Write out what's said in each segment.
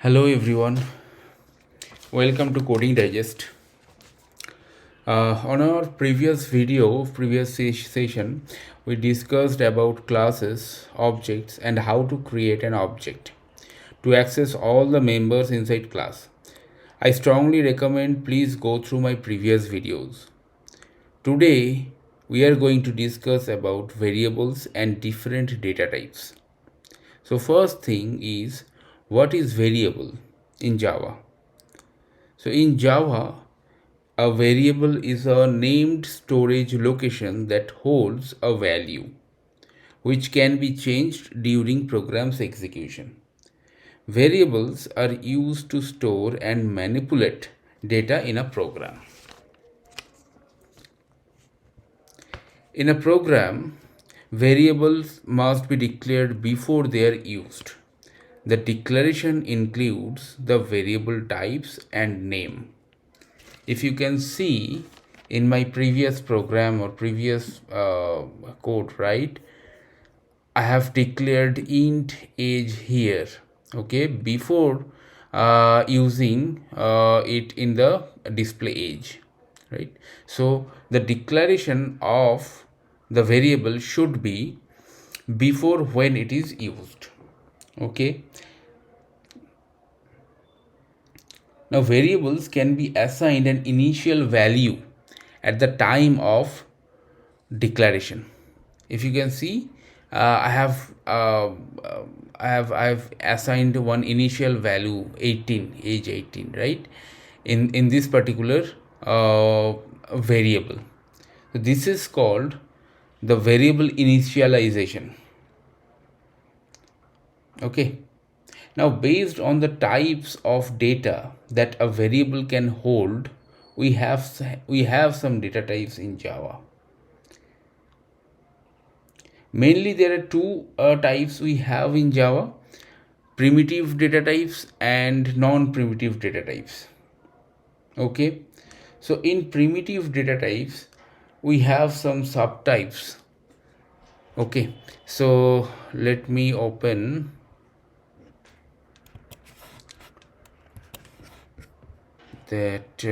Hello everyone, welcome to Coding Digest. On our previous session, we discussed about classes, objects, and how to create an object to access all the members inside class. I strongly recommend please go through my previous videos. Today, we are going to discuss about variables and different data types. So first thing is, what is variable in Java? So in Java, a variable is a named storage location that holds a value which can be changed during program's execution. Variables are used to store and manipulate data in a program. In a program, variables must be declared before they are used. The declaration includes the variable types and name. If you can see in my previous program or previous code, right, I have declared int age here, okay, before using it in the display age, right? So the declaration of the variable should be before when it is used, okay. Now variables can be assigned an initial value at the time of declaration. If you can see, I have assigned one initial value 18, age 18, right, in this particular variable. So this is called the variable initialization, okay. Now based on the types of data that a variable can hold, we have some data types in Java. Mainly there are two types we have in Java: primitive data types and non-primitive data types, okay. So in primitive data types we have some subtypes, okay. So let me open that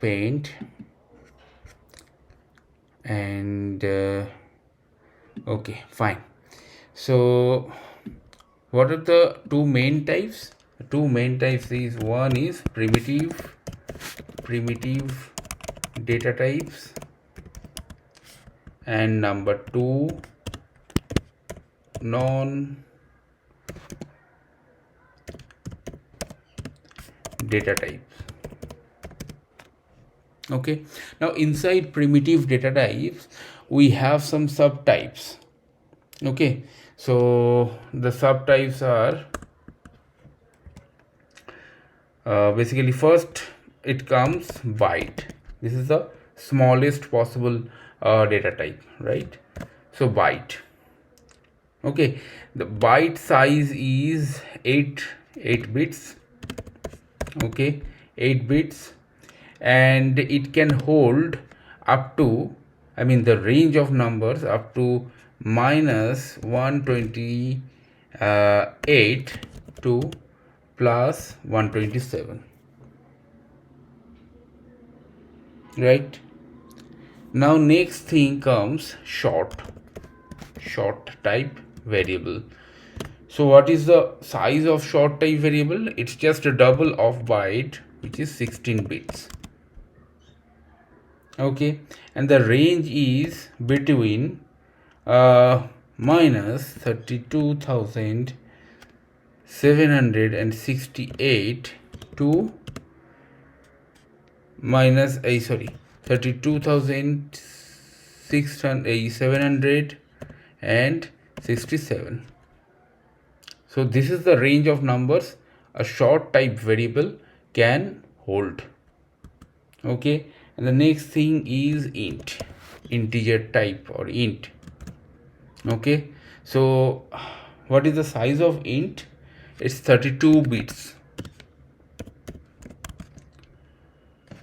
paint and okay, fine. So what are the two main types? The two main types is, one is primitive data types, and number two, non data types, okay. Now inside primitive data types we have some subtypes, okay. So the subtypes are basically, first it comes byte. This is the smallest possible data type, right? So byte, okay. The byte size is 8 bits, okay, 8 bits, and it can hold up to, I mean the range of numbers up to minus 128 to plus 127, right? Now next thing comes short type variable. So what is the size of short type variable? It's just a double of byte, which is 16 bits, okay. And the range is between minus 32,768 to minus 32,767. So this is the range of numbers a short type variable can hold, okay. And the next thing is integer type or int, okay. So what is the size of int? It's 32 bits,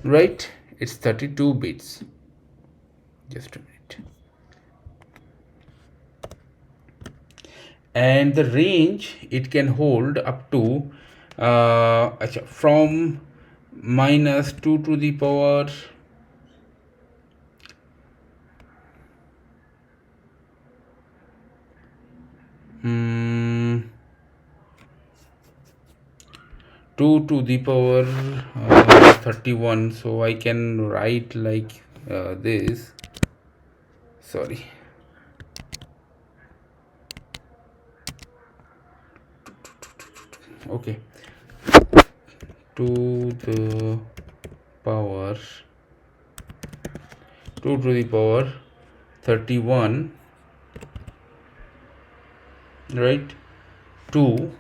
right? It's 32 bits. Just a minute. And the range it can hold up to from minus 2 to the power 2 to the power 31. So I can write like this, sorry, okay, to the power 2 to the power 31, right, 2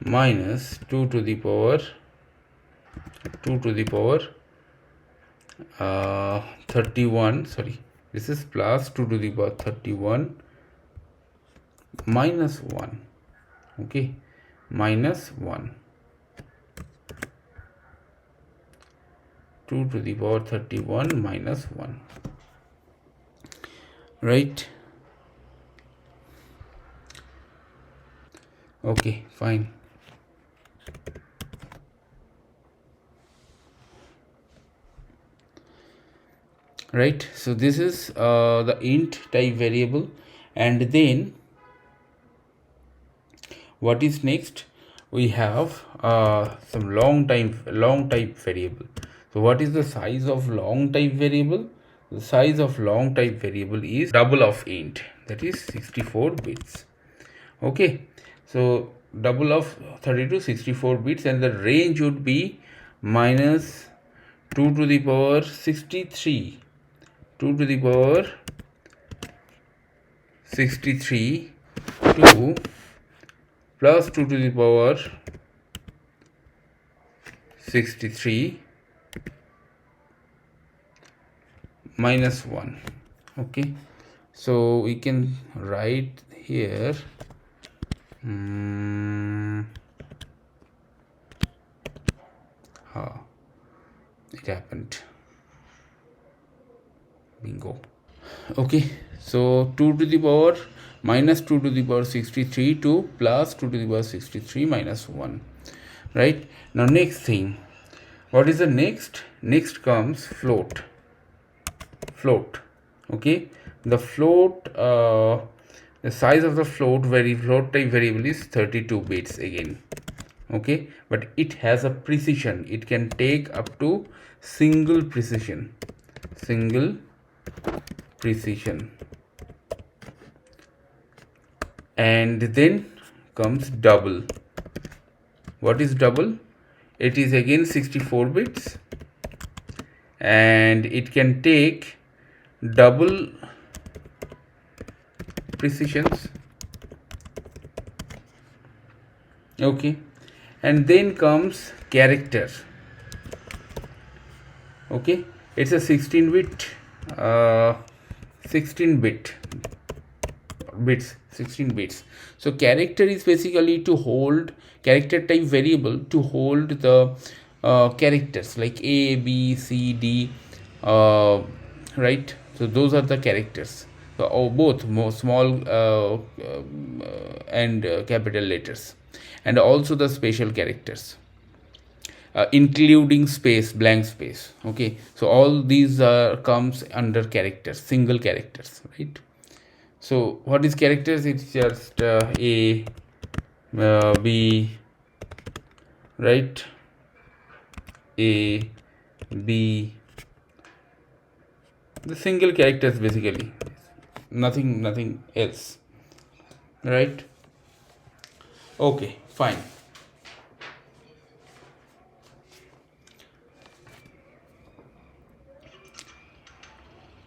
minus 2 to the power 31, sorry, this is plus 2 to the power 31 minus 1, okay, minus 1, 2 to the power 31 minus 1, right? Okay, fine. Right, so this is the int type variable. And then what is next? We have some long type variable. So what is the size of long type variable? The size of long type variable is double of int, that is 64 bits. Okay, so double of 32 64 bits, and the range would be minus 2 to the power 63, 2 to the power 63 to plus 2 to the power 63 minus 1. Okay, so we can write here it happened, bingo. Okay, so 2 to the power minus 2 to the power 63 to plus 2 to the power 63 minus 1, right? Now next thing, what is the next? Next comes float. Okay, the float, the size of the float type variable is 32 bits again. Okay, but it has a precision, it can take up to single precision, and then comes double. What is double? It is again 64 bits, and it can take double precisions. Okay, and then comes character. Okay, it's a 16 bit 16 bits. So character is basically to hold, character type variable to hold the characters like A, B, C, D, right? So those are the characters, so both small and capital letters, and also the special characters, including space, blank space. Okay, so all these comes under characters, single characters, right? So what is characters? It's just A, B, right? A, B, the single characters basically, nothing else, right? Okay, fine.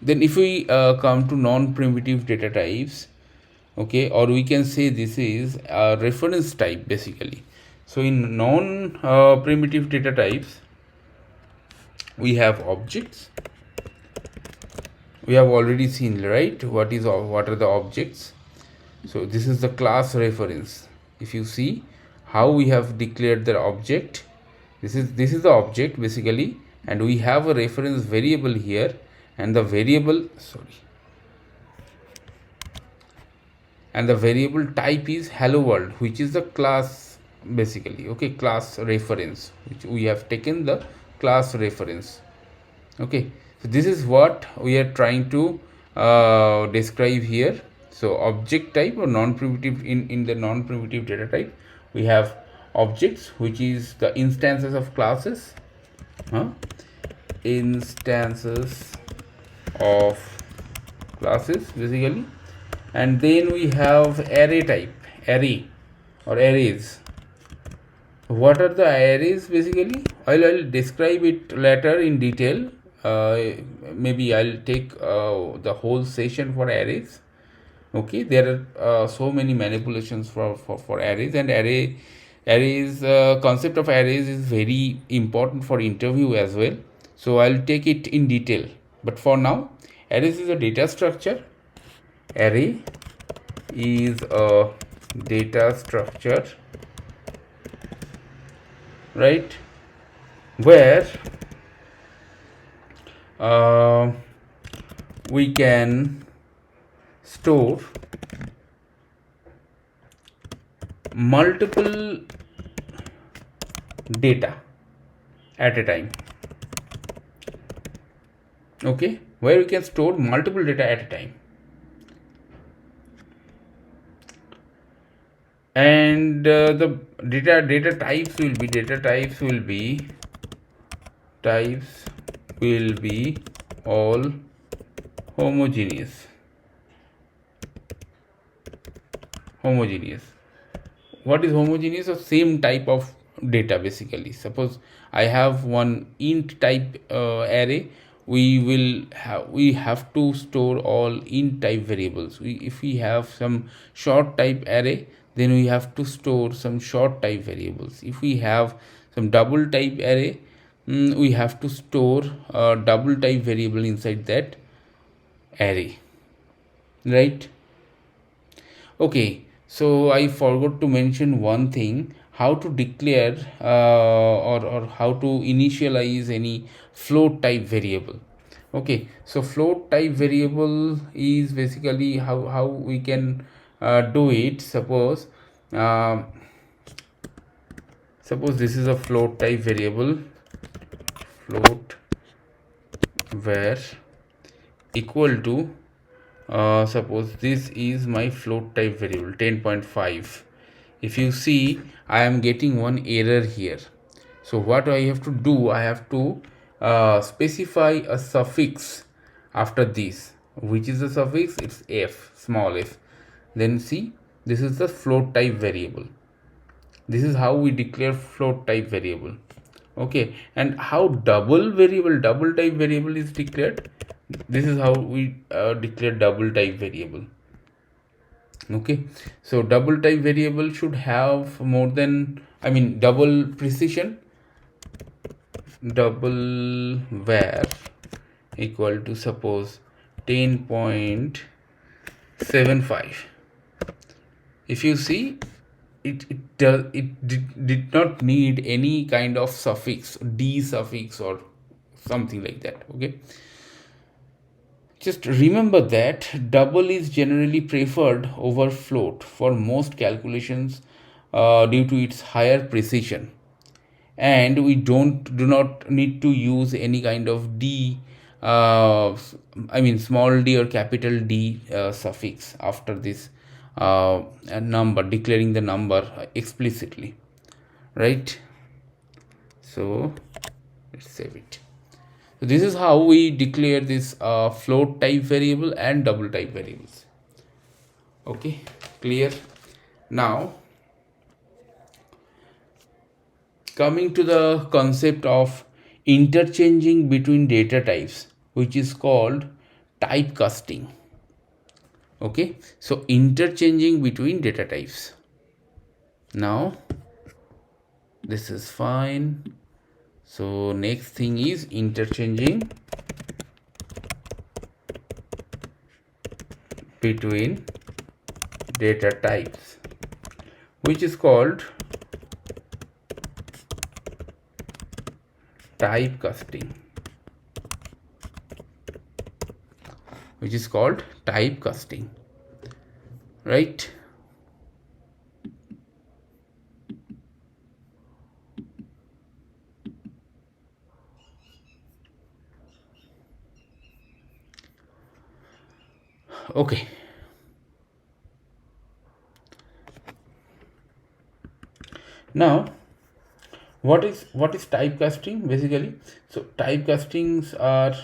Then if we come to non-primitive data types, okay, or we can say this is a reference type basically. So in non-primitive data types, we have objects. We have already seen, right, what are the objects. So this is the class reference. If you see how we have declared the object, this is the object basically, and we have a reference variable here, and the variable, sorry, and the variable type is hello world, which is the class basically. Okay, class reference, which we have taken the class reference. Okay, so this is what we are trying to describe here. So object type or non-primitive, in the non-primitive data type we have objects, which is the instances of classes, instances of classes basically. And then we have array type, array or arrays. What are the arrays basically? I'll describe it later in detail. Maybe I'll take the whole session for arrays. Okay, there are so many manipulations for arrays, and arrays concept of arrays is very important for interview as well. So I'll take it in detail, but for now, arrays is a data structure. Array is a data structure, right, where we can store multiple data at a time. Okay, where we can store multiple data at a time. And the data types will be all homogeneous. What is homogeneous? Or same type of data basically. Suppose I have one int type array, we have to store all int type variables. If we have some short type array, then we have to store some short type variables. If we have some double type array, we have to store a double type variable inside that array, right? Okay, so I forgot to mention one thing: how to declare or how to initialize any float type variable. Okay, so float type variable is basically how we can do it. Suppose this is a float type variable, float var equal to suppose this is my float type variable 10.5. if you see, I am getting one error here. So what I have to do, I have to specify a suffix after this. Which is the suffix? It's f, small f. Then see, this is the float type variable. This is how we declare float type variable. Okay, and how double type variable is declared? This is how we declare double type variable. Okay, so double type variable should have more than, double precision. Double var equal to suppose 10.75. if you see, it did not need any kind of suffix, d suffix or something like that. Okay, just remember that double is generally preferred over float for most calculations due to its higher precision, and we do not need to use any kind of d small d or capital D suffix after this number, declaring the number explicitly, right? So let's save it. So this is how we declare this float type variable and double type variables. Okay, clear? Now coming to the concept of interchanging between data types, which is called typecasting. Okay, so interchanging between data types. Now this is fine. So next thing is interchanging between data types, which is called typecasting. right? Okay, now what is typecasting basically? So typecastings are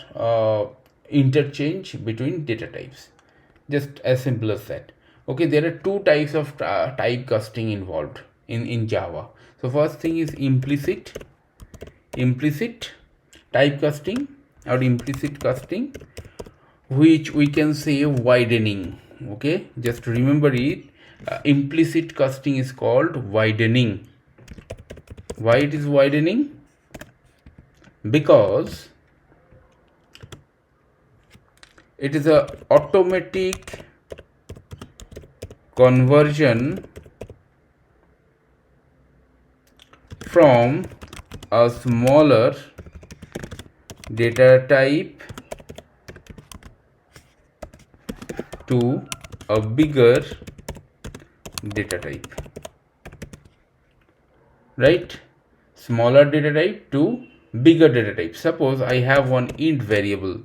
interchange between data types, just as simple as that. Okay, there are two types of typecasting involved in Java. So first thing is implicit typecasting or implicit casting, which we can say widening. Okay, just remember it. Implicit casting is called widening. Why it is widening? Because it is a automatic conversion from a smaller data type to a bigger data type, right? Smaller data type to bigger data type. Suppose I have one int variable,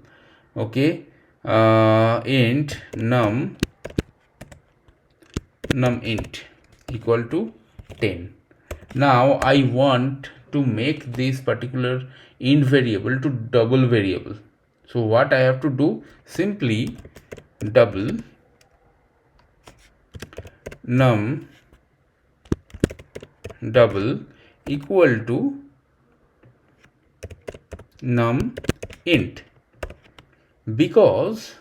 okay, int num int equal to 10. Now I want to make this particular int variable to double variable. So what I have to do? Simply double num double equal to num int, because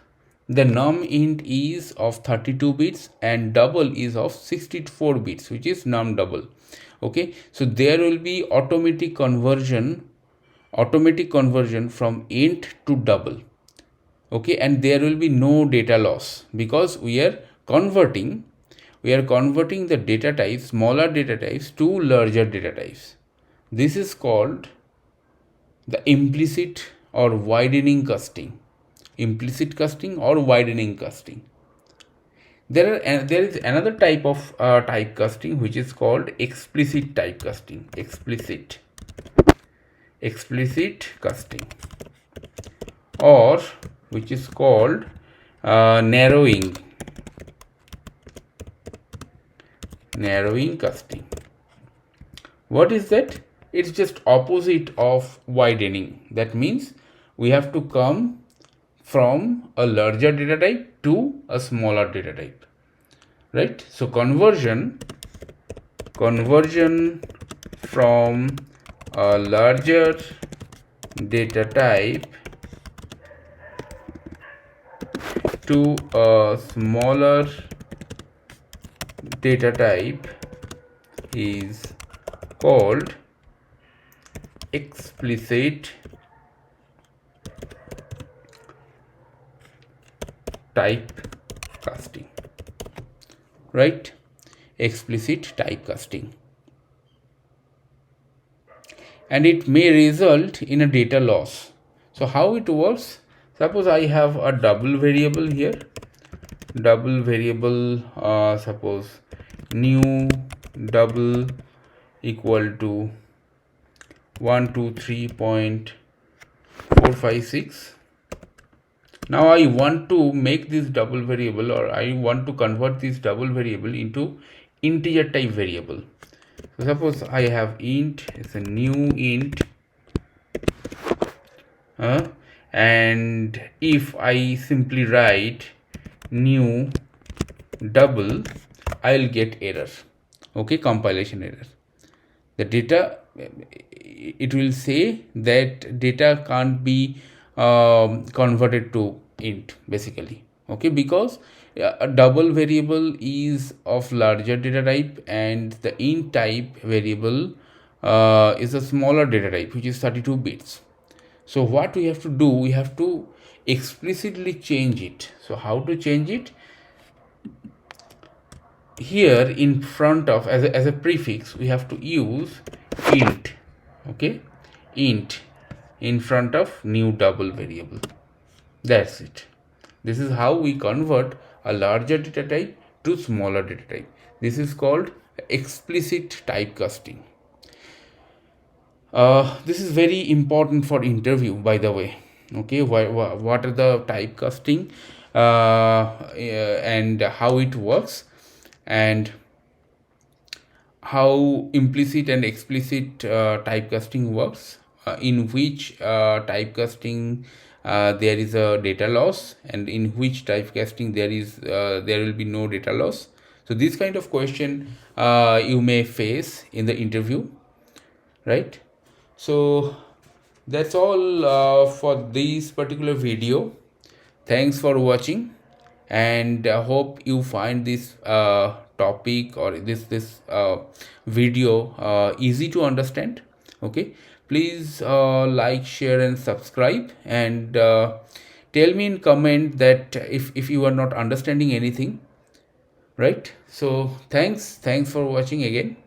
the num int is of 32 bits and double is of 64 bits, which is num double. Okay, so there will be automatic conversion from int to double. Okay, and there will be no data loss, because we are converting the data types, smaller data types to larger data types. This is called the implicit or widening casting. Implicit casting or widening casting. There is another type of typecasting which is called explicit typecasting. Explicit casting, or which is called narrowing casting. What is that? It's just opposite of widening. That means we have to come from a larger data type to a smaller data type, right? So conversion from a larger data type to a smaller data type is called explicit typecasting, right? Explicit typecasting, and it may result in a data loss. So how it works? Suppose I have a double variable here, suppose new double equal to 123.456. Now I want to make this double variable, or I want to convert this double variable into integer type variable. So suppose I have int, it's a new int, and if I simply write new double, I'll get error. Okay, compilation error. The data, it will say that data can't be converted to int basically. Okay, because a double variable is of larger data type and the int type variable is a smaller data type, which is 32 bits. So what we have to do, we have to explicitly change it. So how to change it? Here in front of, as a prefix, we have to use int. Okay, int in front of new double variable. That's it. This is how we convert a larger data type to smaller data type. This is called explicit typecasting. This is very important for interview, by the way. Okay, what are the typecasting and how it works, and how implicit and explicit typecasting works, in which typecasting there is a data loss, and in which typecasting there will be no data loss. So this kind of question you may face in the interview, right? So that's all for this particular video. Thanks for watching, and hope you find this topic or this video easy to understand. Okay, please like, share and subscribe, and tell me in comment that if you are not understanding anything, right? So thanks for watching again.